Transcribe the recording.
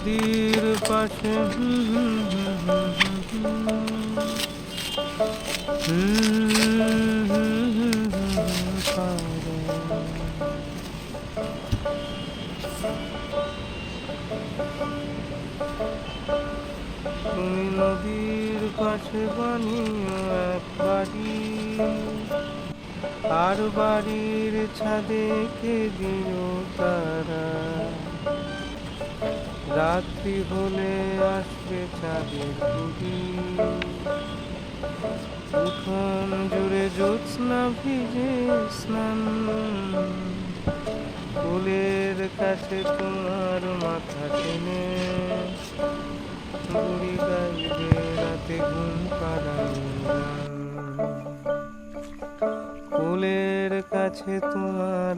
নদীর পাশে তুমি নদীর পাশে বানিও এক বাড়ি, আর বাড়ির ছাদে কে দিও তারা। রাত্রি হলে আসবে চাঁদের কুড়ি, উঠোন জুড়ে জ্যোৎস্না ভিজে স্নান। ফুলের কাছে তোমার মাথা টেনে বুড়ি গাইবে রাতে ঘুম পাড়ায় গান। ফুলের কাছে তোমার